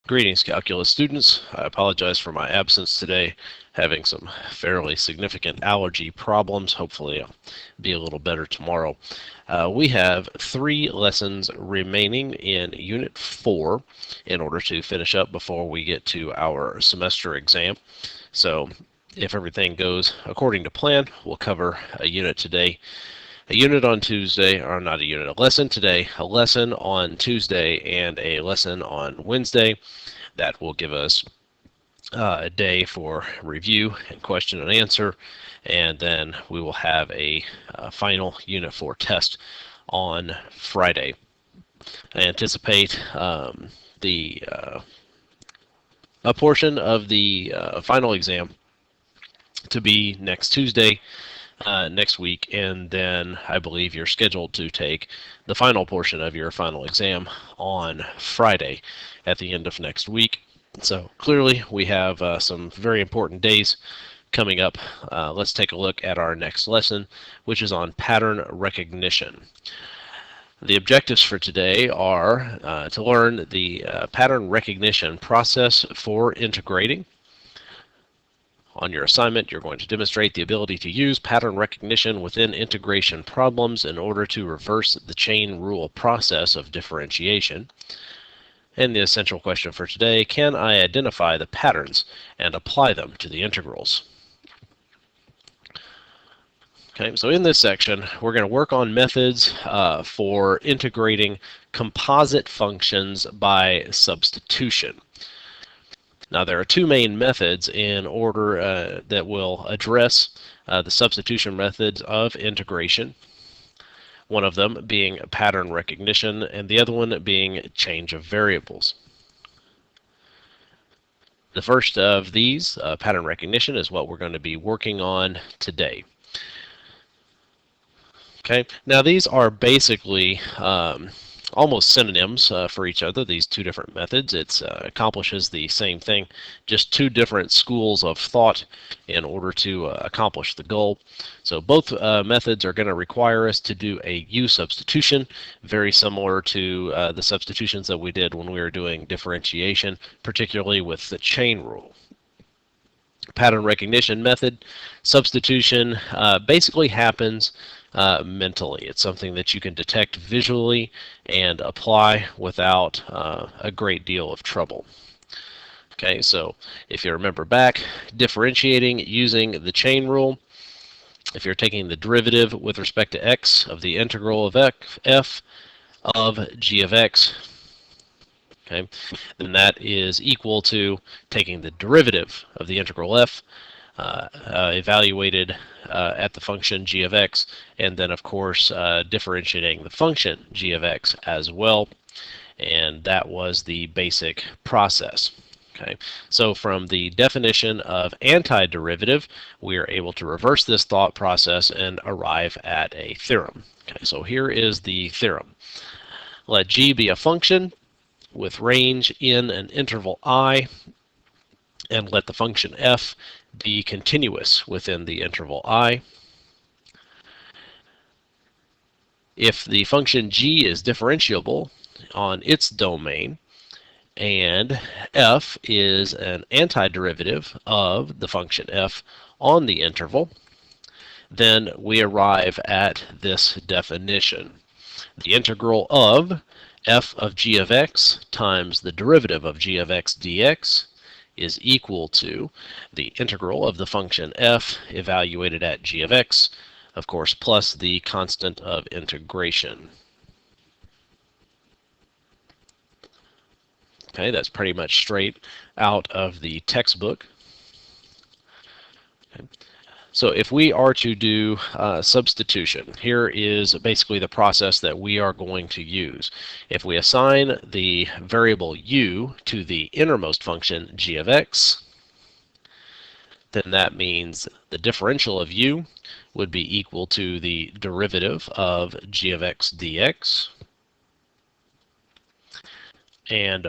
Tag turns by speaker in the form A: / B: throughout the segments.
A: Greetings, calculus students. I apologize for my absence today, having some fairly significant allergy problems. Hopefully I'll be a little better tomorrow. We have 3 lessons remaining in Unit 4 in order to finish up before we get to our semester exam. So if everything goes according to plan, we'll cover a unit today, a unit on Tuesday, or not a unit, a lesson today, a lesson on Tuesday, and a lesson on Wednesday. That will give us a day for review and question and answer, and then we will have a final Unit 4 test on Friday. I anticipate a portion of the final exam to be next Tuesday, next week, and then I believe you're scheduled to take the final portion of your final exam on Friday at the end of next week. So clearly we have some very important days coming up. Let's take a look at our next lesson, which is on pattern recognition. The objectives for today are to learn the pattern recognition process for integrating. On your assignment, you're going to demonstrate the ability to use pattern recognition within integration problems in order to reverse the chain rule process of differentiation. And the essential question for today, can I identify the patterns and apply them to the integrals? Okay, so in this section, we're going to work on methods for integrating composite functions by substitution. Now, there are 2 main methods in order that will address the substitution methods of integration. One of them being pattern recognition, and the other one being change of variables. The first of these, pattern recognition, is what we're going to be working on today. Okay, now these are basically almost synonyms for each other, these 2 different methods. It accomplishes the same thing, just 2 different schools of thought in order to accomplish the goal. So both methods are going to require us to do a U substitution, very similar to the substitutions that we did when we were doing differentiation, particularly with the chain rule. Pattern recognition method, substitution basically happens mentally. It's something that you can detect visually and apply without a great deal of trouble. Okay, so if you remember back, differentiating using the chain rule, if you're taking the derivative with respect to x of the integral of f of g of x, okay, then that is equal to taking the derivative of the integral f evaluated at the function g of x, and then of course differentiating the function g of x as well, and that was the basic process. Okay, so from the definition of antiderivative, we are able to reverse this thought process and arrive at a theorem. Okay, so here is the theorem. Let g be a function with range in an interval I, and let the function f be continuous within the interval I. If the function g is differentiable on its domain, and f is an antiderivative of the function f on the interval, then we arrive at this definition. The integral of f of g of x times the derivative of g of x dx is equal to the integral of the function f evaluated at g of x, of course, plus the constant of integration. Okay, that's pretty much straight out of the textbook. Okay. So if we are to do substitution, here is basically the process that we are going to use. If we assign the variable u to the innermost function g of x, then that means the differential of u would be equal to the derivative of g of x dx. And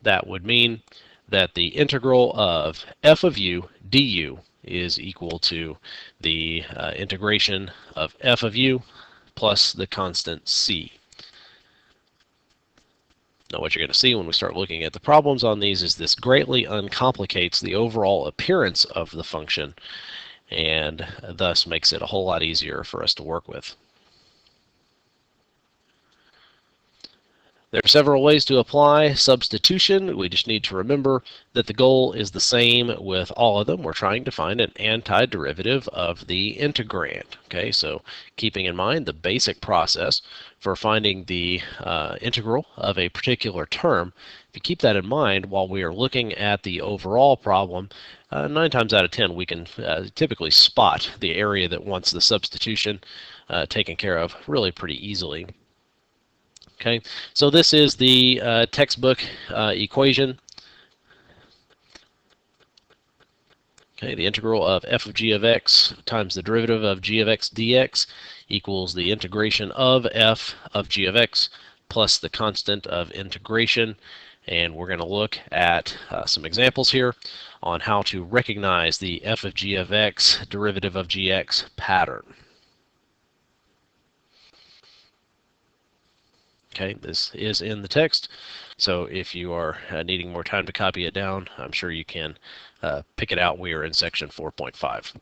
A: that would mean that the integral of f of u du is equal to the integration of f of u plus the constant c. Now what you're going to see when we start looking at the problems on these is this greatly uncomplicates the overall appearance of the function and thus makes it a whole lot easier for us to work with. There are several ways to apply substitution. We just need to remember that the goal is the same with all of them. We're trying to find an antiderivative of the integrand. Okay, so keeping in mind the basic process for finding the integral of a particular term, if you keep that in mind while we are looking at the overall problem, 9 times out of 10 we can typically spot the area that wants the substitution taken care of really pretty easily. Okay, so this is the textbook equation. Okay, the integral of f of g of x times the derivative of g of x dx equals the integration of f of g of x plus the constant of integration. And we're going to look at some examples here on how to recognize the f of g of x derivative of gx pattern. Okay, this is in the text, so if you are needing more time to copy it down, I'm sure you can pick it out. We are in section 4.5.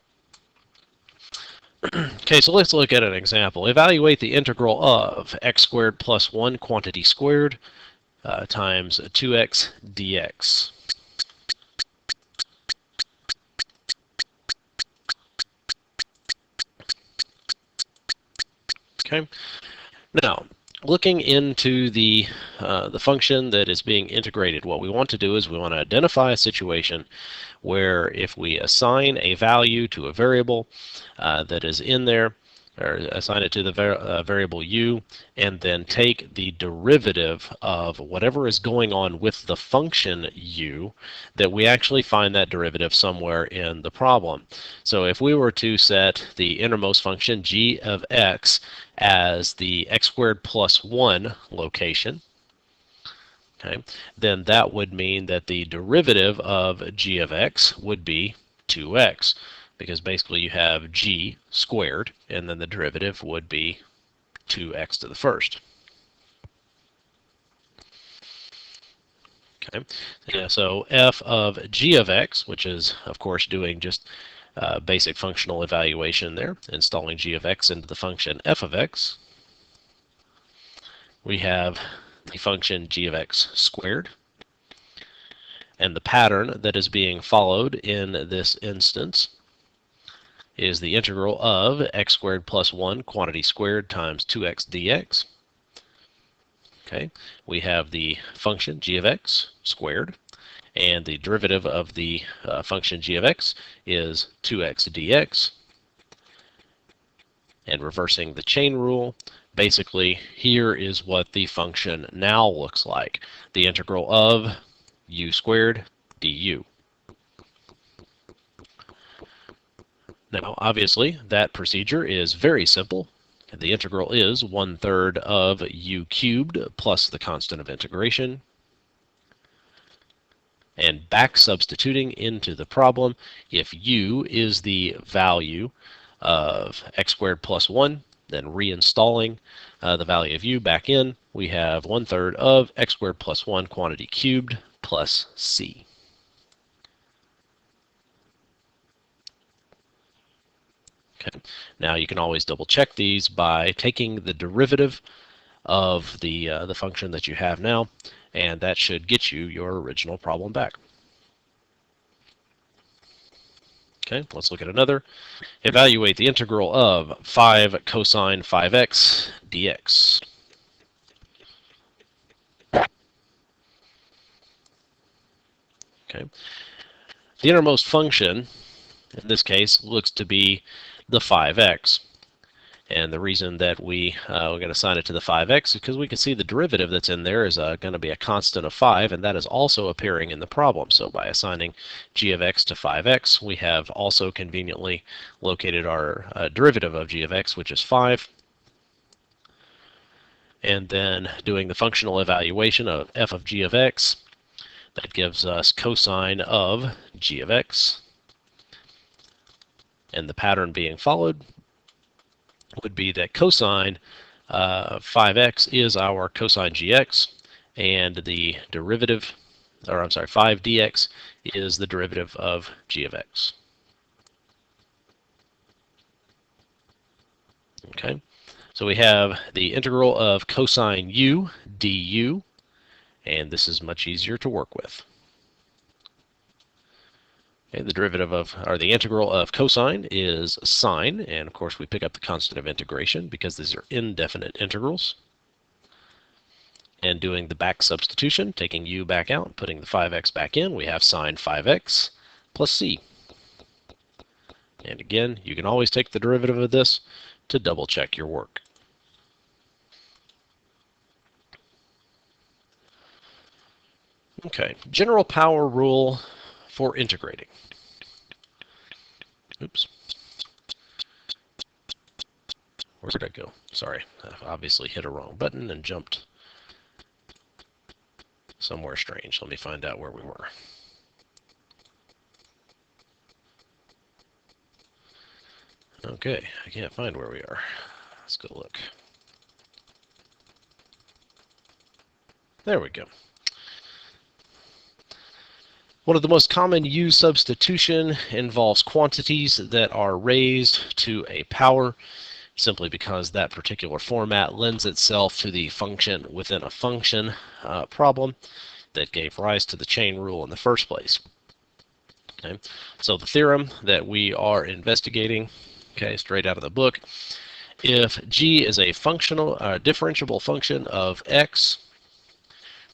A: Okay, so let's look at an example. Evaluate the integral of x squared plus 1 quantity squared times 2x dx. Okay, now looking into the function that is being integrated, what we want to do is we want to identify a situation where if we assign a value to a variable that is in there, or assign it to the variable u, and then take the derivative of whatever is going on with the function u, that we actually find that derivative somewhere in the problem. So if we were to set the innermost function g of x as the x squared plus 1 location, okay, then that would mean that the derivative of g of x would be 2x, because basically you have g squared, and then the derivative would be 2x to the first. Okay, yeah, so f of g of x, which is, of course, doing just basic functional evaluation there, installing g of x into the function f of x, we have the function g of x squared, and the pattern that is being followed in this instance is the integral of x squared plus 1 quantity squared times 2x dx. Okay, we have the function g of x squared, and the derivative of the function g of x is 2x dx. And reversing the chain rule, basically here is what the function now looks like. The integral of u squared du. Now, obviously, that procedure is very simple. The integral is 1/3 of u cubed plus the constant of integration. And back substituting into the problem, if u is the value of x squared plus 1, then reinstalling the value of u back in, we have 1/3 of x squared plus 1 quantity cubed plus c. Okay. Now you can always double check these by taking the derivative of the function that you have now, and that should get you your original problem back. Okay, let's look at another. Evaluate the integral of 5 cosine 5x dx. Okay. The innermost function in this case looks to be the 5x. And the reason that we're going to assign it to the 5x is because we can see the derivative that's in there is going to be a constant of 5, and that is also appearing in the problem. So by assigning g of x to 5x, we have also conveniently located our derivative of g of x, which is 5. And then doing the functional evaluation of f of g of x, that gives us cosine of g of x. And the pattern being followed would be that cosine 5x is our cosine gx, and the derivative, or I'm sorry, 5 dx is the derivative of g of x. Okay, so we have the integral of cosine u du, and this is much easier to work with. Okay, the derivative of, or the integral of cosine is sine, and of course we pick up the constant of integration because these are indefinite integrals. And doing the back substitution, taking u back out, putting the 5x back in, we have sine 5x plus c. And again, you can always take the derivative of this to double check your work. Okay, general power rule for integrating. Oops. Where did I go? Sorry, I obviously hit a wrong button and jumped somewhere strange. Let me find out where we were. Okay, I can't find where we are. Let's go look. There we go. One of the most common U substitution involves quantities that are raised to a power, simply because that particular format lends itself to the function within a function problem that gave rise to the chain rule in the first place. Okay, so the theorem that we are investigating, okay, straight out of the book, if g is a functional, differentiable function of x,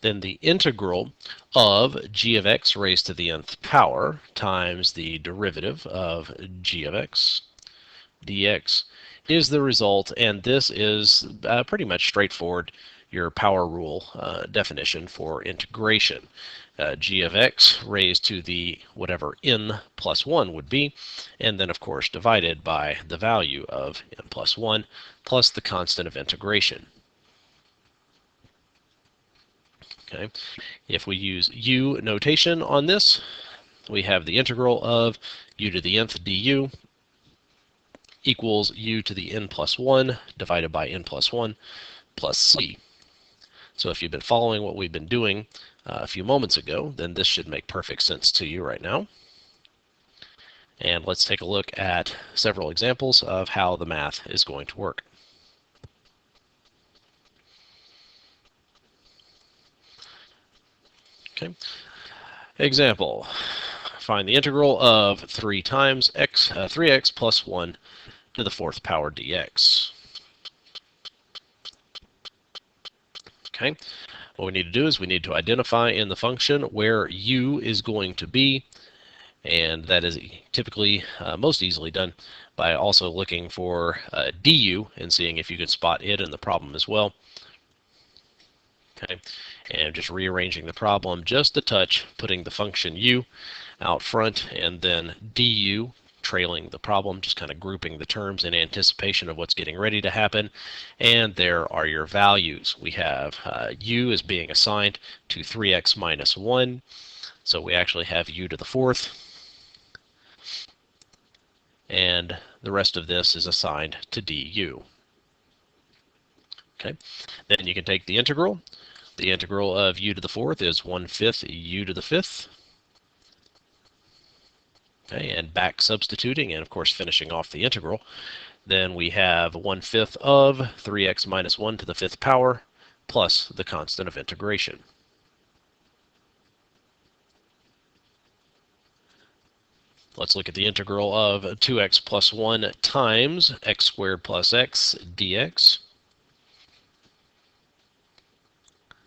A: then the integral of g of x raised to the nth power times the derivative of g of x dx is the result, and this is pretty much straightforward, your power rule definition for integration. G of x raised to the whatever n plus 1 would be, and then of course divided by the value of n plus 1 plus the constant of integration. Okay, if we use u notation on this, we have the integral of u to the nth du equals u to the n plus 1 divided by n plus 1 plus c. So if you've been following what we've been doing a few moments ago, then this should make perfect sense to you right now. And let's take a look at several examples of how the math is going to work. Okay. Example. Find the integral of 3 times x, 3x plus 1 to the 4th power dx. Okay. What we need to do is we need to identify in the function where u is going to be, and that is typically most easily done by also looking for du and seeing if you can spot it in the problem as well. Okay, and just rearranging the problem just a touch, putting the function u out front and then du trailing the problem, just kind of grouping the terms in anticipation of what's getting ready to happen. And there are your values. We have u is being assigned to 3x minus 1, so we actually have u to the 4th, and the rest of this is assigned to du. Okay, then you can take the integral. The integral of u to the 4th is 1/5 u to the 5th. Okay, and back substituting and of course finishing off the integral, then we have 1/5 of 3x minus 1 to the 5th power plus the constant of integration. Let's look at the integral of 2x plus 1 times x squared plus x dx.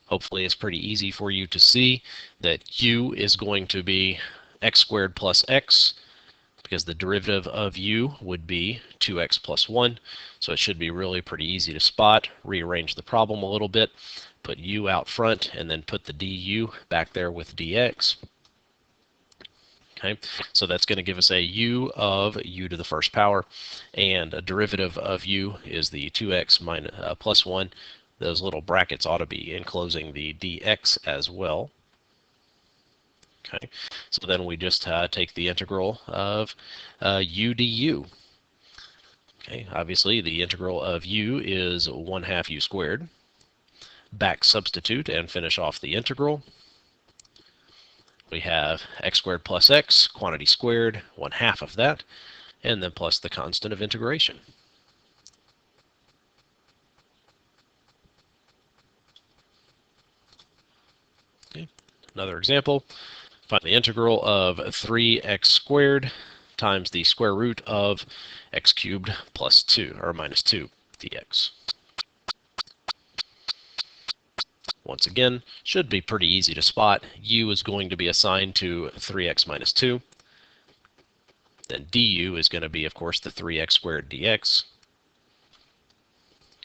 A: Hopefully it's pretty easy for you to see that u is going to be x squared plus x, because the derivative of u would be 2x plus 1. So it should be really pretty easy to spot. Rearrange the problem a little bit, put u out front, and then put the du back there with dx. Okay, so that's going to give us a u of u to the 1st power, and a derivative of u is the 2x minus, plus 1. Those little brackets ought to be enclosing the dx as well. Okay, so then we just take the integral of u du. Okay, obviously the integral of u is 1/2 u squared. back substitute and finish off the integral. We have x squared plus x, quantity squared, 1/2 of that, and then plus the constant of integration. Okay. Another example, find the integral of 3x squared times the square root of x cubed plus 2, or minus 2 dx. Once again, should be pretty easy to spot. U is going to be assigned to 3x minus 2. Then du is going to be, of course, the 3x squared dx.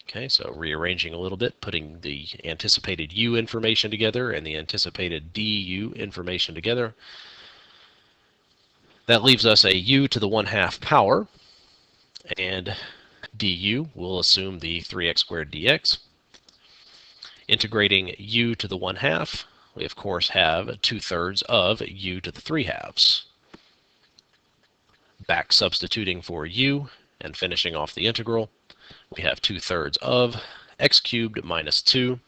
A: Okay, so rearranging a little bit, putting the anticipated u information together and the anticipated du information together. That leaves us a u to the 1/2 power, and du will assume the 3x squared dx. Integrating u to the 1/2, we of course have 2/3 of u to the 3/2. Back substituting for u and finishing off the integral, we have 2/3 of x cubed minus 2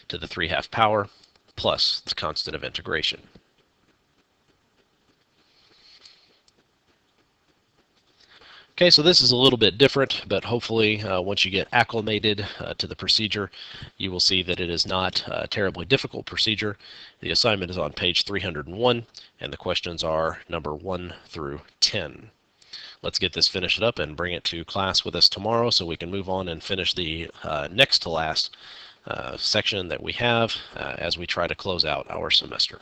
A: to the 3/2 power plus the constant of integration. Okay, so this is a little bit different, but hopefully once you get acclimated to the procedure, you will see that it is not a terribly difficult procedure. The assignment is on page 301, and the questions are number 1 through 10. Let's get this finished up and bring it to class with us tomorrow so we can move on and finish the next to last section that we have as we try to close out our semester.